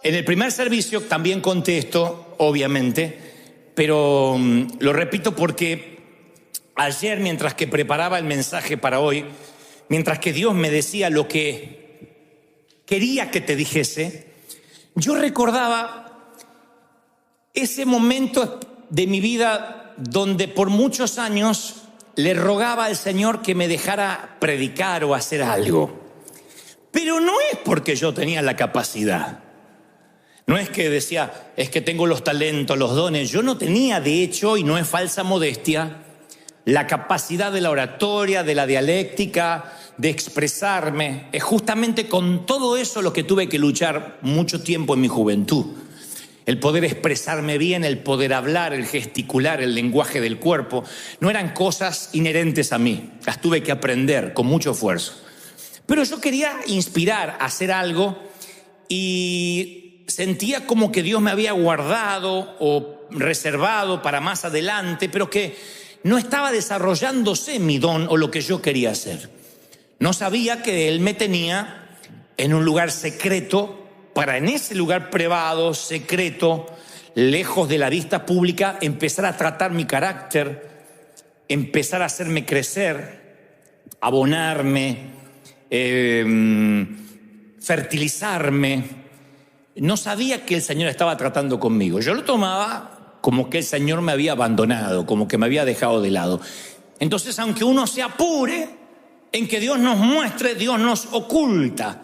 En el primer servicio también conté esto, obviamente, pero lo repito porque ayer, mientras que preparaba el mensaje para hoy, mientras que Dios me decía lo que quería que te dijese, yo recordaba ese momento de mi vida donde por muchos años le rogaba al Señor que me dejara predicar o hacer algo. Pero no es porque yo tenía la capacidad. No es que decía, es que tengo los talentos, los dones. Yo no tenía, de hecho, y no es falsa modestia, la capacidad de la oratoria, de la dialéctica, de expresarme. Es justamente con todo eso lo que tuve que luchar mucho tiempo en mi juventud. El poder expresarme bien, el poder hablar, el gesticular, el lenguaje del cuerpo, no eran cosas inherentes a mí. Las tuve que aprender con mucho esfuerzo. Pero yo quería inspirar a hacer algo y sentía como que Dios me había guardado o reservado para más adelante, pero que no estaba desarrollándose mi don o lo que yo quería hacer. No sabía que Él me tenía en un lugar secreto para en ese lugar privado, secreto, lejos de la vista pública, empezar a tratar mi carácter, empezar a hacerme crecer, abonarme, fertilizarme. No sabía que el Señor estaba tratando conmigo. Yo lo tomaba como que el Señor me había abandonado, como que me había dejado de lado. Entonces, aunque uno se apure en que Dios nos muestre, Dios nos oculta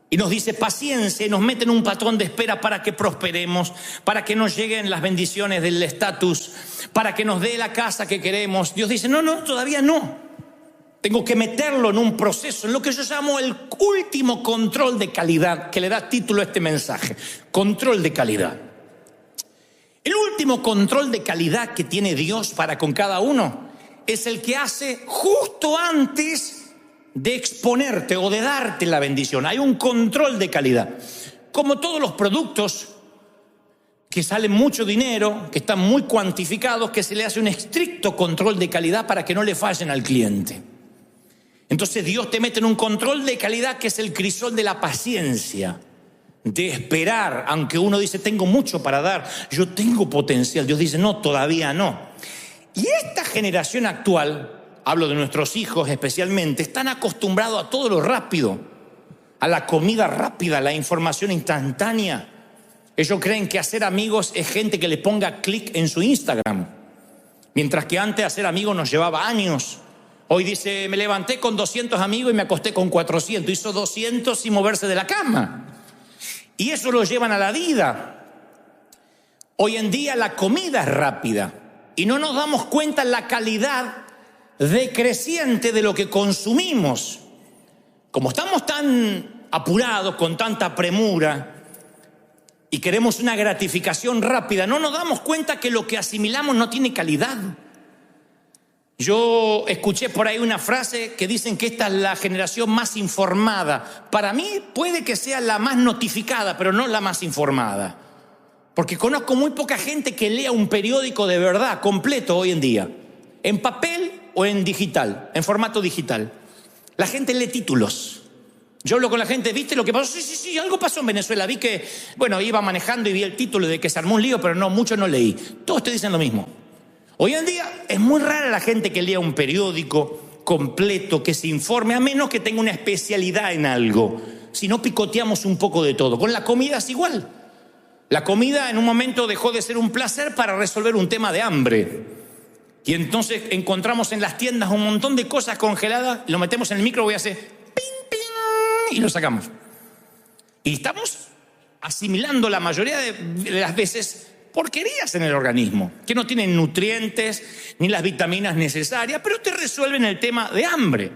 y nos dice paciencia y nos mete en un patrón de espera para que prosperemos, para que nos lleguen las bendiciones del estatus, para que nos dé la casa que queremos. Dios dice, no, todavía no. Tengo que meterlo en un proceso, en lo que yo llamo el último control de calidad, que le da título a este mensaje, control de calidad. El último control de calidad que tiene Dios para con cada uno es el que hace justo antes de exponerte o de darte la bendición. Hay un control de calidad. Como todos los productos que salen mucho dinero, que están muy cuantificados, que se le hace un estricto control de calidad para que no le fallen al cliente. Entonces Dios te mete en un control de calidad que es el crisol de la paciencia, de esperar, aunque uno dice tengo mucho para dar, yo tengo potencial. Dios dice no, todavía no. Y esta generación actual, hablo de nuestros hijos especialmente, están acostumbrados a todo lo rápido, a la comida rápida, a la información instantánea. Ellos creen que hacer amigos es gente que le ponga clic en su Instagram, mientras que antes hacer amigos nos llevaba años. Hoy dice, me levanté con 200 amigos y me acosté con 400. Hizo 200 sin moverse de la cama. Y eso lo llevan a la vida. Hoy en día la comida es rápida y no nos damos cuenta la calidad decreciente de lo que consumimos. Como estamos tan apurados, con tanta premura y queremos una gratificación rápida, no nos damos cuenta que lo que asimilamos no tiene calidad. Yo escuché por ahí una frase que dicen que esta es la generación más informada. Para mí puede que sea la más notificada, pero no la más informada. Porque conozco muy poca gente que lea un periódico de verdad, completo hoy en día. En papel o en digital, en formato digital. La gente lee títulos. Yo hablo con la gente, ¿viste lo que pasó? Sí, algo pasó en Venezuela. Vi que, iba manejando y vi el título de que se armó un lío, pero no, mucho no leí. Todos te dicen lo mismo. Hoy en día es muy rara la gente que lea un periódico completo, que se informe, a menos que tenga una especialidad en algo. Si no, picoteamos un poco de todo. Con la comida es igual. La comida en un momento dejó de ser un placer para resolver un tema de hambre. Y entonces encontramos en las tiendas un montón de cosas congeladas, lo metemos en el micro y hace ping, ping, y lo sacamos. Y estamos asimilando la mayoría de las veces porquerías en el organismo, que no tienen nutrientes ni las vitaminas necesarias, pero te resuelven el tema de hambre.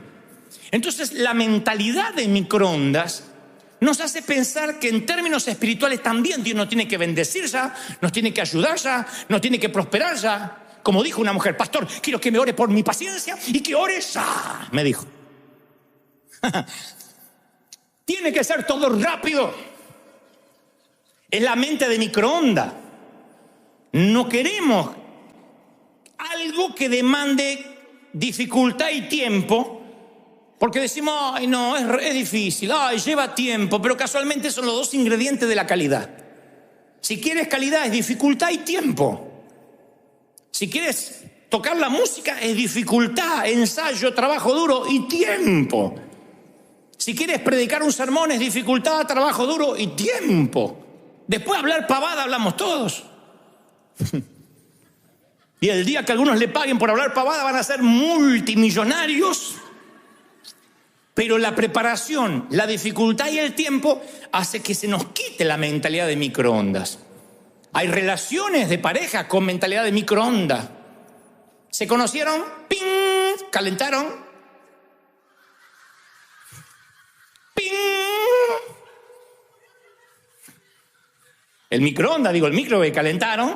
Entonces, la mentalidad de microondas nos hace pensar que en términos espirituales también Dios nos tiene que bendecir ya, nos tiene que ayudar ya, nos tiene que prosperar ya. Como dijo una mujer, pastor, quiero que me ore por mi paciencia y que ore ya, me dijo. Tiene que ser todo rápido. Es la mente de microondas. No queremos algo que demande dificultad y tiempo Porque decimos, ay no, es difícil, ay, lleva tiempo, pero casualmente son los dos ingredientes de la calidad. Si quieres calidad es dificultad y tiempo. Si quieres tocar la música es dificultad, ensayo, trabajo duro y tiempo. Si quieres predicar un sermón es dificultad, trabajo duro y tiempo. Después hablar pavada hablamos todos. Y el día que algunos le paguen por hablar pavada van a ser multimillonarios. Pero la preparación, la dificultad y el tiempo hace que se nos quite la mentalidad de microondas. Hay relaciones de pareja con mentalidad de microondas. Se conocieron, ¡ping!, calentaron, ¡ping! El microondas, el microwave, calentaron.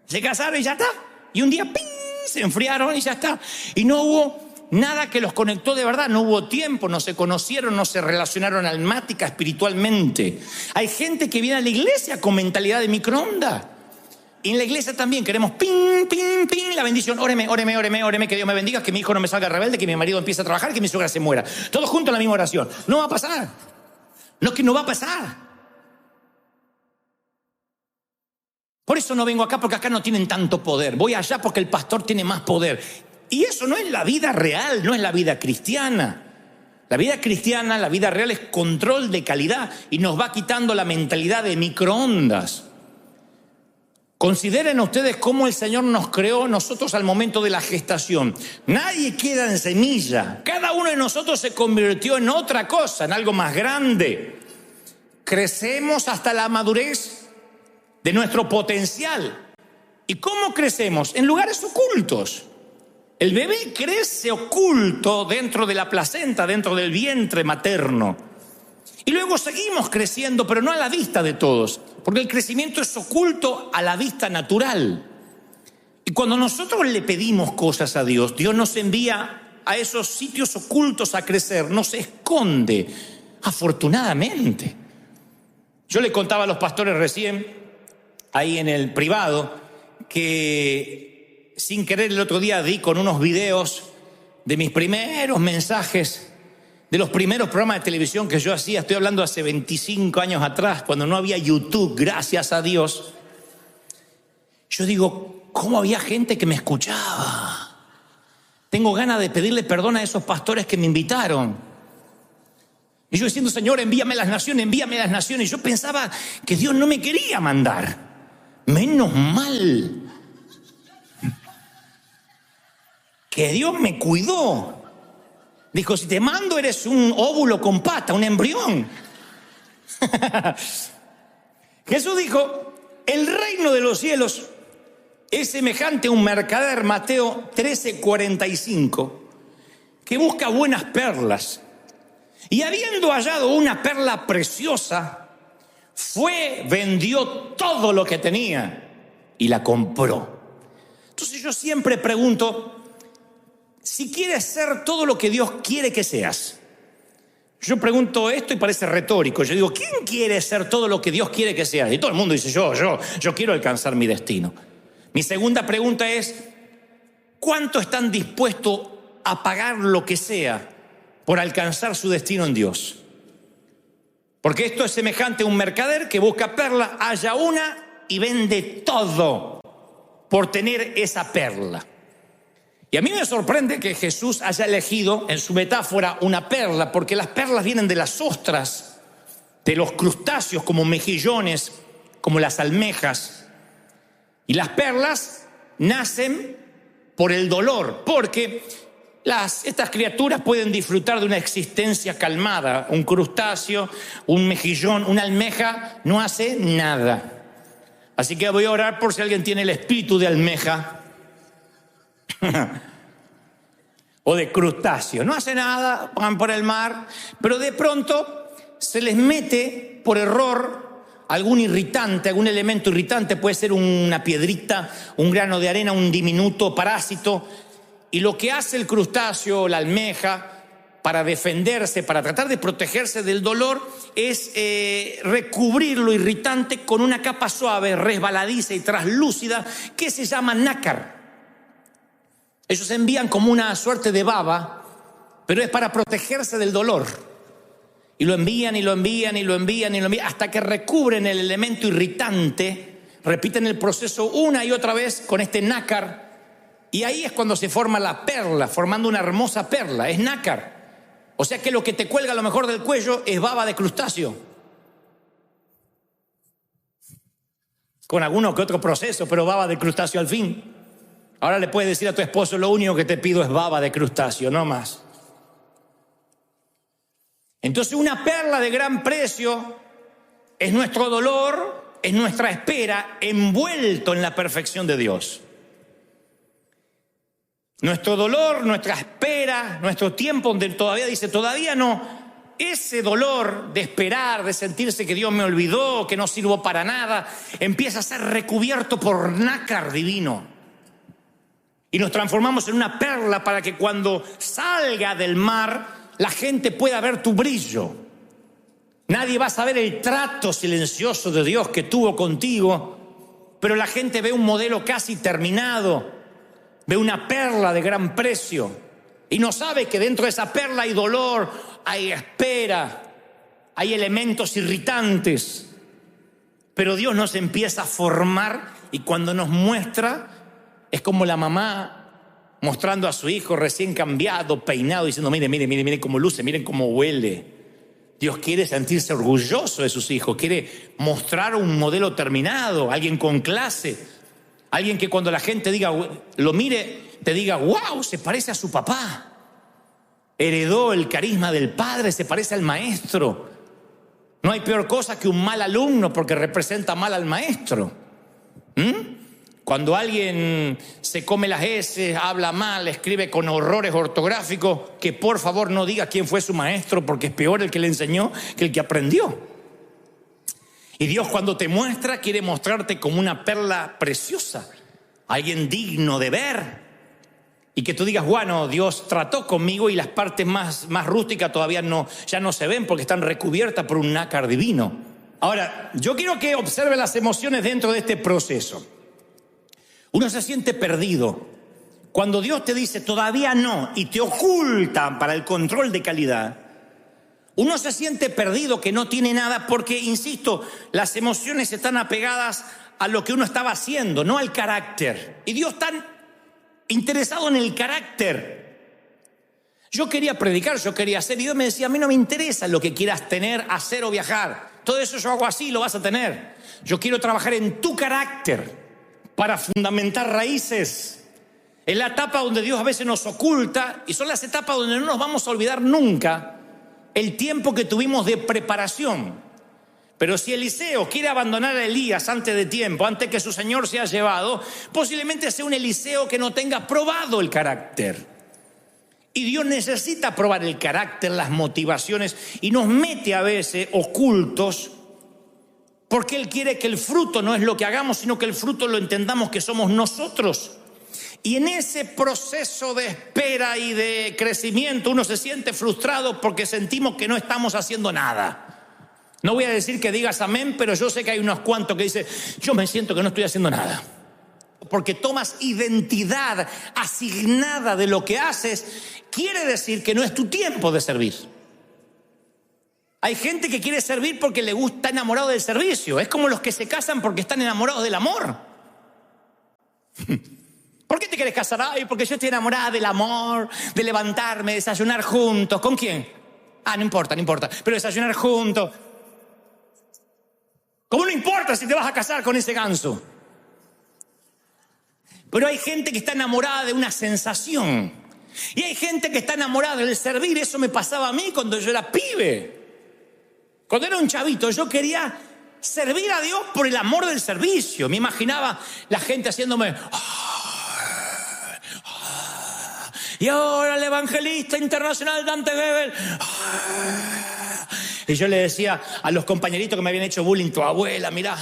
Se casaron y ya está. Y un día, ¡ping!, se enfriaron y ya está. Y no hubo nada que los conectó de verdad, no hubo tiempo, no se conocieron, no se relacionaron almática, espiritualmente. Hay gente que viene a la iglesia con mentalidad de microondas. Y en la iglesia también queremos ping, ping, ping, la bendición. Óreme, óreme, óreme, óreme, que Dios me bendiga, que mi hijo no me salga rebelde, que mi marido empiece a trabajar, que mi suegra se muera. Todos juntos en la misma oración. No va a pasar. No es que no va a pasar. Por eso no vengo acá, porque acá no tienen tanto poder. Voy allá porque el pastor tiene más poder. Y eso no es la vida real, no es la vida cristiana. La vida cristiana, la vida real es control de calidad y nos va quitando la mentalidad de microondas. Consideren ustedes cómo el Señor nos creó nosotros al momento de la gestación. Nadie queda en semilla. Cada uno de nosotros se convirtió en otra cosa, en algo más grande. Crecemos hasta la madurez de nuestro potencial. ¿Y cómo crecemos? En lugares ocultos. El bebé crece oculto dentro de la placenta, dentro del vientre materno. Y luego seguimos creciendo, pero no a la vista de todos, porque el crecimiento es oculto a la vista natural. Y cuando nosotros le pedimos cosas a Dios, Dios nos envía a esos sitios ocultos a crecer, nos esconde, afortunadamente. Yo le contaba a los pastores recién, ahí en el privado, que sin querer el otro día di con unos videos de mis primeros mensajes, de los primeros programas de televisión que yo hacía. Estoy hablando hace 25 años atrás, cuando no había YouTube, gracias a Dios. Yo digo, ¿cómo había gente que me escuchaba? Tengo ganas de pedirle perdón a esos pastores que me invitaron. Y yo diciendo, Señor, envíame a las naciones, envíame a las naciones. Y yo pensaba que Dios no me quería mandar. Menos mal que Dios me cuidó. Dijo, si te mando eres un óvulo con pata, un embrión. Jesús dijo, el reino de los cielos es semejante a un mercader, Mateo 13:45, que busca buenas perlas. Y habiendo hallado una perla preciosa, fue, vendió todo lo que tenía y la compró. Entonces yo siempre pregunto, si quieres ser todo lo que Dios quiere que seas. Yo pregunto esto y parece retórico. Yo digo, ¿quién quiere ser todo lo que Dios quiere que seas? Y todo el mundo dice, yo quiero alcanzar mi destino. Mi segunda pregunta es, ¿cuánto están dispuestos a pagar lo que sea por alcanzar su destino en Dios? Porque esto es semejante a un mercader que busca perla, halla una y vende todo por tener esa perla. Y a mí me sorprende que Jesús haya elegido en su metáfora una perla, porque las perlas vienen de las ostras, de los crustáceos como mejillones, como las almejas. Y las perlas nacen por el dolor, porque estas criaturas pueden disfrutar de una existencia calmada. Un crustáceo, un mejillón, una almeja no hace nada. Así que voy a orar por si alguien tiene el espíritu de almeja o de crustáceo. No hace nada, van por el mar, pero de pronto se les mete por error algún irritante, algún elemento irritante. Puede ser una piedrita, un grano de arena, un diminuto parásito. Y lo que hace el crustáceo, la almeja, para defenderse, para tratar de protegerse del dolor, es recubrir lo irritante con una capa suave, resbaladiza y traslúcida que se llama nácar. Ellos envían como una suerte de baba, pero es para protegerse del dolor. Y lo envían, y lo envían, y lo envían, y lo envían, hasta que recubren el elemento irritante, repiten el proceso una y otra vez con este nácar, y ahí es cuando se forma la perla, formando una hermosa perla, es nácar. O sea que lo que te cuelga a lo mejor del cuello es baba de crustáceo. Con alguno que otro proceso, pero baba de crustáceo al fin. Ahora le puedes decir a tu esposo: lo único que te pido es baba de crustáceo, no más. Entonces, una perla de gran precio es nuestro dolor, es nuestra espera envuelto en la perfección de Dios. Nuestro dolor, nuestra espera, nuestro tiempo donde todavía dice, todavía no, ese dolor de esperar, de sentirse que Dios me olvidó, que no sirvo para nada, empieza a ser recubierto por nácar divino. Y nos transformamos en una perla para que cuando salga del mar la gente pueda ver tu brillo. Nadie va a saber el trato silencioso de Dios que tuvo contigo, pero la gente ve un modelo casi terminado, ve una perla de gran precio y no sabe que dentro de esa perla hay dolor, hay espera, hay elementos irritantes. Pero Dios nos empieza a formar y cuando nos muestra es como la mamá mostrando a su hijo recién cambiado, peinado, diciendo: miren cómo luce, miren cómo huele. Dios quiere sentirse orgulloso de sus hijos, quiere mostrar un modelo terminado, alguien con clase, alguien que cuando la gente lo mire, te diga: wow, se parece a su papá, heredó el carisma del padre, se parece al maestro. No hay peor cosa que un mal alumno porque representa mal al maestro. Cuando alguien se come las heces, habla mal, escribe con horrores ortográficos, que por favor no diga quién fue su maestro, porque es peor el que le enseñó que el que aprendió. Y Dios, cuando te muestra, quiere mostrarte como una perla preciosa, alguien digno de ver, y que tú digas: bueno, Dios trató conmigo, y las partes más rústicas todavía ya no se ven porque están recubiertas por un nácar divino. Ahora, yo quiero que observe las emociones dentro de este proceso. Uno se siente perdido cuando Dios te dice todavía no y te ocultan para el control de calidad. Uno se siente perdido, que no tiene nada, porque, insisto, las emociones están apegadas a lo que uno estaba haciendo, no al carácter. Y Dios está interesado en el carácter. Yo quería predicar, yo quería hacer, y Dios me decía: a mí no me interesa lo que quieras tener, hacer o viajar. Todo eso yo hago así, lo vas a tener. Yo quiero trabajar en tu carácter para fundamentar raíces. Es la etapa donde Dios a veces nos oculta, y son las etapas donde no nos vamos a olvidar nunca el tiempo que tuvimos de preparación. Pero si Eliseo quiere abandonar a Elías antes de tiempo, antes que su señor sea llevado, posiblemente sea un Eliseo que no tenga probado el carácter. Y Dios necesita probar el carácter, las motivaciones, y nos mete a veces ocultos, porque Él quiere que el fruto no es lo que hagamos, sino que el fruto lo entendamos que somos nosotros. Y en ese proceso de espera y de crecimiento uno se siente frustrado porque sentimos que no estamos haciendo nada. No voy a decir que digas amén, pero yo sé que hay unos cuantos que dicen: yo me siento que no estoy haciendo nada. Porque tomas identidad asignada de lo que haces, quiere decir que no es tu tiempo de servir. Hay gente que quiere servir porque le gusta, está enamorado del servicio. Es como los que se casan porque están enamorados del amor. ¿Por qué te quieres casar? Ay, porque yo estoy enamorada del amor, de levantarme, desayunar juntos. ¿Con quién? No importa. Pero desayunar juntos. ¿Cómo no importa si te vas a casar con ese ganso? Pero hay gente que está enamorada de una sensación. Y hay gente que está enamorada del servir. Eso me pasaba a mí cuando yo era pibe. Cuando era un chavito, yo quería servir a Dios por el amor del servicio. Me imaginaba la gente haciéndome: y ahora el evangelista internacional Dante Gebel. Y yo le decía a los compañeritos que me habían hecho bullying: tu abuela, mirá.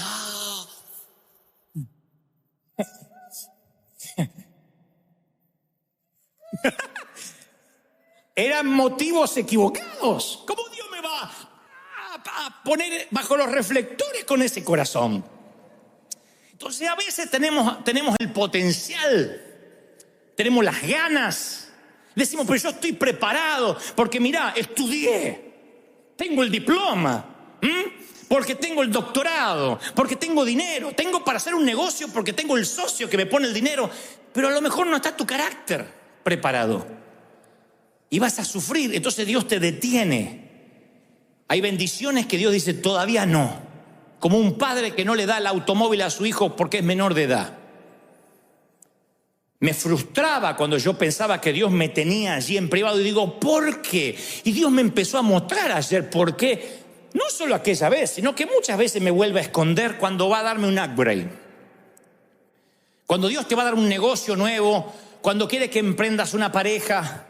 Eran motivos equivocados. ¿Cómo Dios me va a poner bajo los reflectores con ese corazón? Entonces a veces tenemos el potencial tenemos las ganas. Decimos, pero yo estoy preparado, porque mirá, estudié, tengo el diploma, porque tengo el doctorado, porque tengo dinero, tengo para hacer un negocio, porque tengo el socio que me pone el dinero. Pero a lo mejor no está tu carácter preparado y vas a sufrir. Entonces Dios te detiene. Hay bendiciones que Dios dice todavía no, como un padre que no le da el automóvil a su hijo porque es menor de edad. Me frustraba cuando yo pensaba que Dios me tenía allí en privado y digo, ¿por qué? Y Dios me empezó a mostrar ayer por qué. No solo aquella vez, sino que muchas veces me vuelve a esconder cuando va a darme un upgrade. Cuando Dios te va a dar un negocio nuevo, cuando quiere que emprendas una pareja,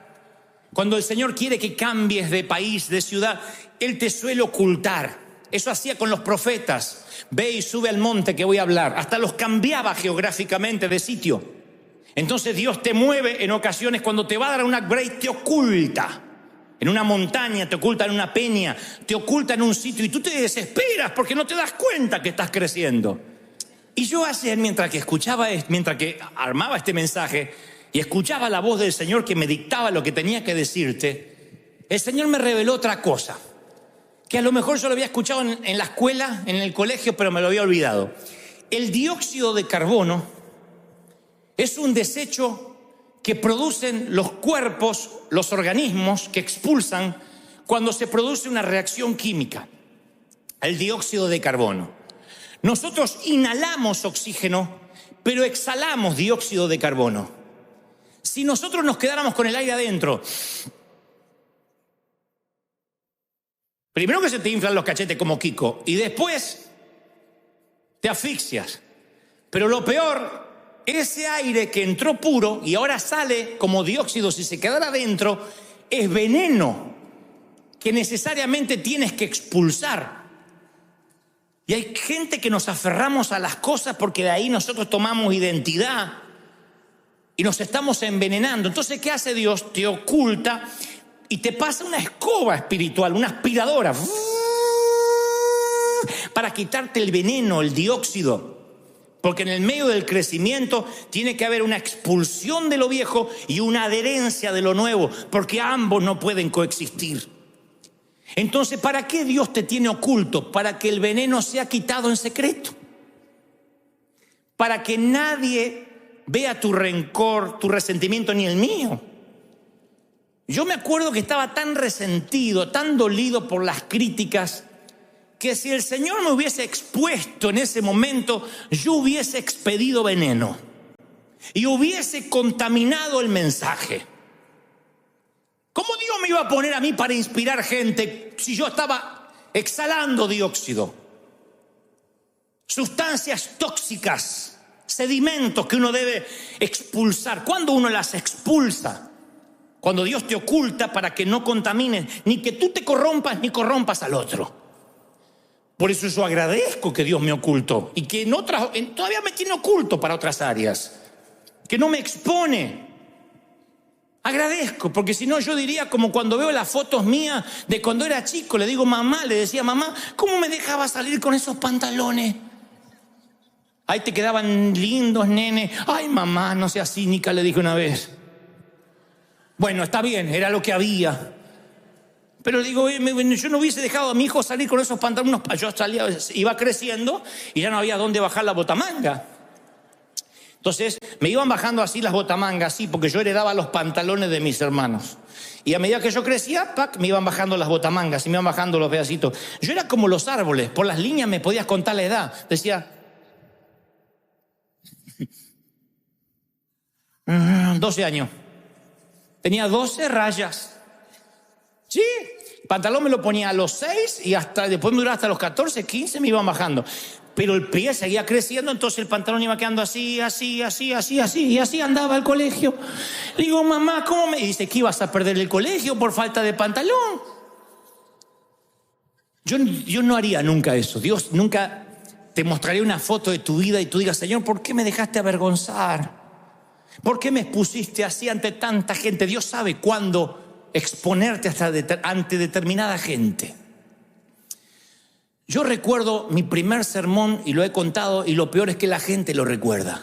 cuando el Señor quiere que cambies de país, de ciudad, Él te suele ocultar. Eso hacía con los profetas. Ve y sube al monte que voy a hablar. Hasta los cambiaba geográficamente de sitio. Entonces Dios te mueve en ocasiones cuando te va a dar un upgrade, te oculta. En una montaña, te oculta en una peña, te oculta en un sitio y tú te desesperas porque no te das cuenta que estás creciendo. Y yo ayer, mientras que armaba este mensaje y escuchaba la voz del Señor que me dictaba lo que tenía que decirte, el Señor me reveló otra cosa, que a lo mejor yo lo había escuchado en la escuela, en el colegio, pero me lo había olvidado. El dióxido de carbono es un desecho que producen los cuerpos, los organismos que expulsan cuando se produce una reacción química, el dióxido de carbono. Nosotros inhalamos oxígeno, pero exhalamos dióxido de carbono. Si nosotros nos quedáramos con el aire adentro, primero que se te inflan los cachetes como Kiko y después te asfixias. Pero lo peor, ese aire que entró puro y ahora sale como dióxido, si se quedara adentro, es veneno que necesariamente tienes que expulsar. Y hay gente que nos aferramos a las cosas porque de ahí nosotros tomamos identidad y nos estamos envenenando. Entonces, ¿qué hace Dios? Te oculta y te pasa una escoba espiritual, una aspiradora, para quitarte el veneno, el dióxido. Porque en el medio del crecimiento tiene que haber una expulsión de lo viejo y una adherencia de lo nuevo, porque ambos no pueden coexistir. Entonces, ¿para qué Dios te tiene oculto? Para que el veneno sea quitado en secreto. Para que nadie vea tu rencor, tu resentimiento, ni el mío. Yo me acuerdo que estaba tan resentido, tan dolido por las críticas, que si el Señor me hubiese expuesto en ese momento, yo hubiese expedido veneno y hubiese contaminado el mensaje. ¿Cómo Dios me iba a poner a mí para inspirar gente si yo estaba exhalando dióxido? Sustancias tóxicas, sedimentos que uno debe expulsar. ¿Cuándo uno las expulsa? Cuando Dios te oculta para que no contamines, ni que tú te corrompas ni corrompas al otro. Por eso yo agradezco que Dios me ocultó y que todavía me tiene oculto para otras áreas, que no me expone. Agradezco, porque si no yo diría como cuando veo las fotos mías de cuando era chico, le decía mamá, ¿cómo me dejaba salir con esos pantalones? Ahí te quedaban lindos, nene. Ay, mamá, no seas cínica, le dije una vez. Bueno, está bien, era lo que había. Pero digo, yo no hubiese dejado a mi hijo salir con esos pantalones. Yo iba creciendo y ya no había dónde bajar la botamanga. Entonces me iban bajando así las botamangas, así, porque yo heredaba los pantalones de mis hermanos. Y a medida que yo crecía, me iban bajando las botamangas y me iban bajando los pedacitos. Yo era como los árboles, por las líneas me podías contar la edad. Decía, 12 años. Tenía 12 rayas. Sí, el pantalón me lo ponía a los 6 y después me duraba hasta los 14, 15, me iban bajando. Pero el pie seguía creciendo, entonces el pantalón iba quedando así, y así andaba al colegio. Le digo, mamá, ¿cómo me dice que ibas a perder el colegio por falta de pantalón? Yo no haría nunca eso. Dios nunca te mostraría una foto de tu vida y tú digas, Señor, ¿por qué me dejaste avergonzar? ¿Por qué me expusiste así ante tanta gente? Dios sabe cuándo exponerte ante determinada gente. Yo recuerdo mi primer sermón y lo he contado, y lo peor es que la gente lo recuerda.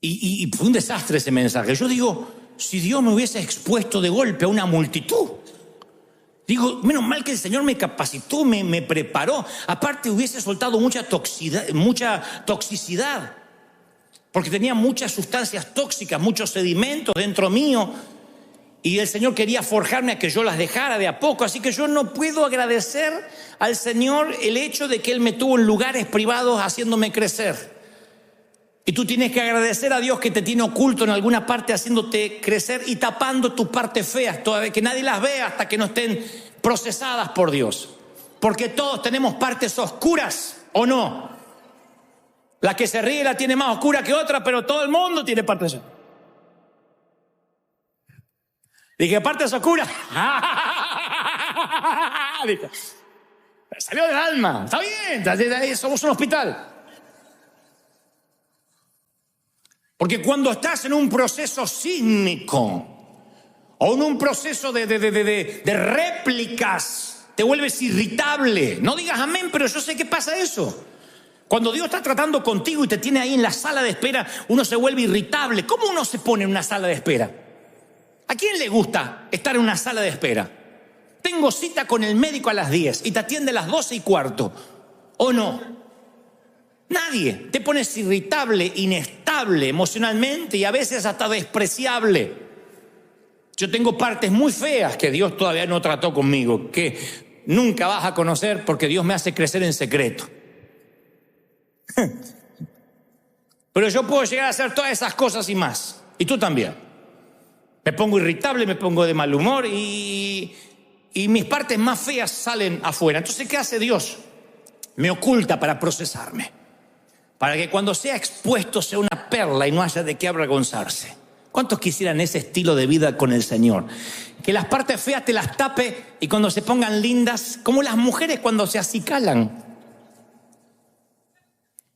Y fue un desastre ese mensaje. Yo digo, si Dios me hubiese expuesto de golpe a una multitud, digo, menos mal que el Señor me capacitó, me preparó. Aparte hubiese soltado mucha toxicidad, porque tenía muchas sustancias tóxicas, muchos sedimentos dentro mío. Y el Señor quería forjarme a que yo las dejara de a poco. Así que yo no puedo agradecer al Señor el hecho de que Él me tuvo en lugares privados haciéndome crecer. Y tú tienes que agradecer a Dios que te tiene oculto en alguna parte haciéndote crecer y tapando tus partes feas, todavía que nadie las vea hasta que no estén procesadas por Dios. Porque todos tenemos partes oscuras, ¿o no? La que se ríe la tiene más oscura que otra, pero todo el mundo tiene partes oscuras. Dije, partes oscuras. Dije, salió del alma. Está bien, somos un hospital. Porque cuando estás en un proceso sísmico o en un proceso de réplicas, te vuelves irritable. No digas amén, pero yo sé que pasa eso. Cuando Dios está tratando contigo y te tiene ahí en la sala de espera, uno se vuelve irritable. ¿Cómo uno se pone en una sala de espera? ¿A quién le gusta estar en una sala de espera? Tengo cita con el médico a las 10 y te atiende a las 12:15. ¿O no? Nadie. Te pones irritable, inestable emocionalmente y a veces hasta despreciable. Yo tengo partes muy feas que Dios todavía no trató conmigo, que nunca vas a conocer porque Dios me hace crecer en secreto. Pero yo puedo llegar a hacer todas esas cosas y más. Y tú también. Me pongo irritable, me pongo de mal humor y mis partes más feas salen afuera. Entonces, ¿qué hace Dios? Me oculta para procesarme. Para que cuando sea expuesto sea una perla y no haya de qué avergonzarse. ¿Cuántos quisieran ese estilo de vida con el Señor? Que las partes feas te las tape y cuando se pongan lindas, como las mujeres cuando se acicalan.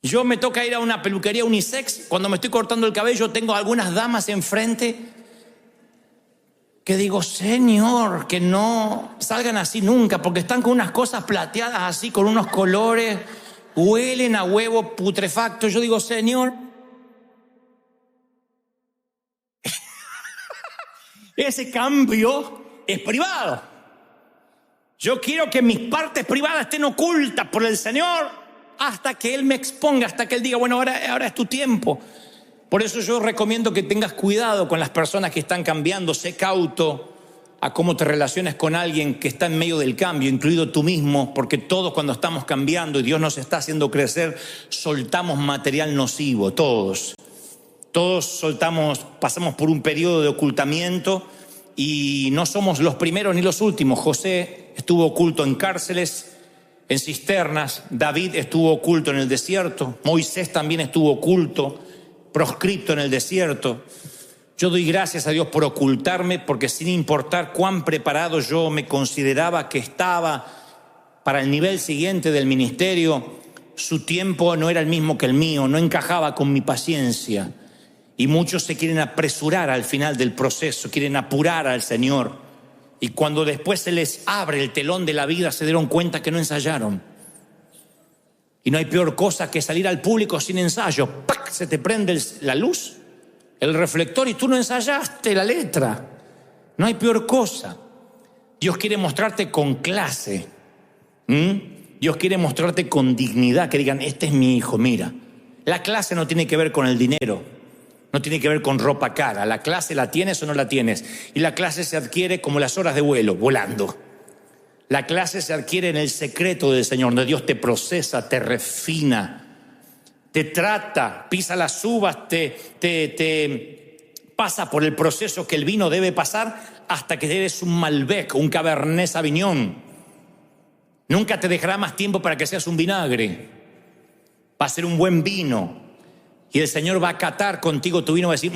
Yo me toca ir a una peluquería unisex. Cuando me estoy cortando el cabello tengo algunas damas enfrente que digo, Señor, que no salgan así nunca, porque están con unas cosas plateadas así, con unos colores, huelen a huevo putrefacto. Yo digo, Señor, ese cambio es privado. Yo quiero que mis partes privadas estén ocultas por el Señor hasta que Él me exponga, hasta que Él diga, bueno, ahora es tu tiempo. Por eso yo recomiendo que tengas cuidado con las personas que están cambiando. Sé cauto a cómo te relaciones con alguien que está en medio del cambio, incluido tú mismo, porque todos cuando estamos cambiando y Dios nos está haciendo crecer, soltamos material nocivo, todos pasamos por un periodo de ocultamiento y no somos los primeros ni los últimos. José estuvo oculto en cárceles, en cisternas, David estuvo oculto en el desierto, Moisés también estuvo oculto, proscripto en el desierto. Yo doy gracias a Dios por ocultarme, porque sin importar cuán preparado yo me consideraba que estaba para el nivel siguiente del ministerio, su tiempo no era el mismo que el mío, no encajaba con mi paciencia. Y muchos se quieren apresurar al final del proceso, quieren apurar al Señor. Y cuando después se les abre el telón de la vida, se dieron cuenta que no ensayaron. Y no hay peor cosa que salir al público sin ensayo. ¡Pac! Se te prende la luz, el reflector, y tú no ensayaste la letra. No hay peor cosa. Dios quiere mostrarte con clase. Dios quiere mostrarte con dignidad, que digan, este es mi hijo, mira. La clase no tiene que ver con el dinero. No tiene que ver con ropa cara. La clase la tienes o no la tienes. Y la clase se adquiere como las horas de vuelo, volando. La clase se adquiere en el secreto del Señor, donde Dios te procesa, te refina, te trata, pisa las uvas, te pasa por el proceso que el vino debe pasar hasta que eres un Malbec, un Cabernet Sauvignon. Nunca te dejará más tiempo para que seas un vinagre. Va a ser un buen vino. Y el Señor va a catar contigo tu vino, va a decir,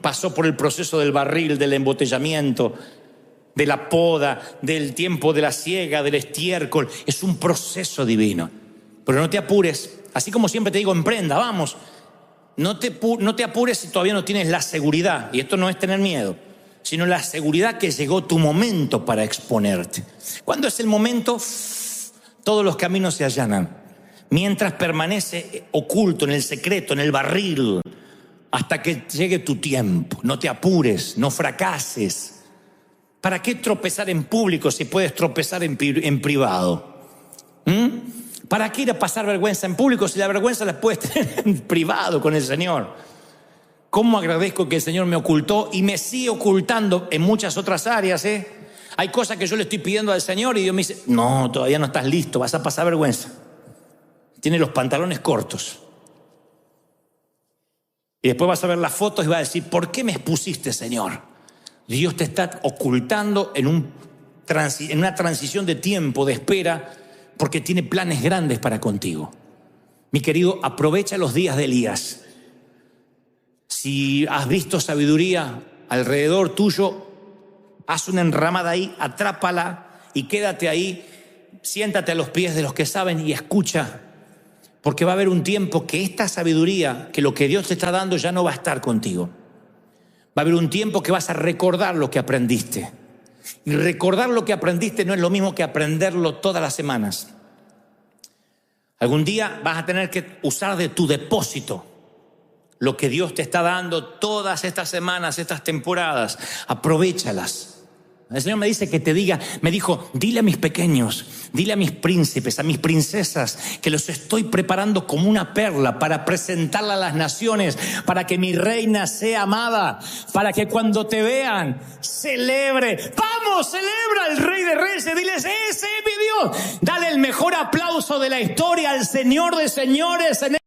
pasó por el proceso del barril, del embotellamiento, de la poda, del tiempo de la siega, del estiércol. Es un proceso divino. Pero no te apures. Así como siempre te digo, emprenda, vamos. No te apures si todavía no tienes la seguridad. Y esto no es tener miedo, sino la seguridad que llegó tu momento para exponerte. ¿Cuándo es el momento? Todos los caminos se allanan. Mientras permanece oculto en el secreto, en el barril, hasta que llegue tu tiempo. No te apures, no fracases. ¿Para qué tropezar en público si puedes tropezar en privado? ¿Para qué ir a pasar vergüenza en público si la vergüenza la puedes tener en privado con el Señor? ¿Cómo agradezco que el Señor me ocultó y me sigue ocultando en muchas otras áreas? Hay cosas que yo le estoy pidiendo al Señor y Dios me dice, no, todavía no estás listo, vas a pasar vergüenza. Tiene los pantalones cortos. Y después vas a ver las fotos y vas a decir, ¿por qué me expusiste, Señor? Dios te está ocultando en una transición de tiempo, de espera, porque tiene planes grandes para contigo. Mi querido, aprovecha los días de Elías. Si has visto sabiduría alrededor tuyo, haz una enramada ahí, atrápala y quédate ahí. Siéntate a los pies de los que saben y escucha. Porque va a haber un tiempo que esta sabiduría, que lo que Dios te está dando ya no va a estar contigo. Va a haber un tiempo que vas a recordar lo que aprendiste. Y recordar lo que aprendiste no es lo mismo que aprenderlo todas las semanas. Algún día vas a tener que usar de tu depósito lo que Dios te está dando todas estas semanas, estas temporadas. Aprovéchalas. El Señor me dice que te diga, me dijo, dile a mis pequeños, dile a mis príncipes, a mis princesas, que los estoy preparando como una perla para presentarla a las naciones, para que mi reina sea amada, para que cuando te vean, celebre. ¡Vamos, celebra al Rey de Reyes! Diles, ¡ese es mi Dios! Dale el mejor aplauso de la historia al Señor de señores en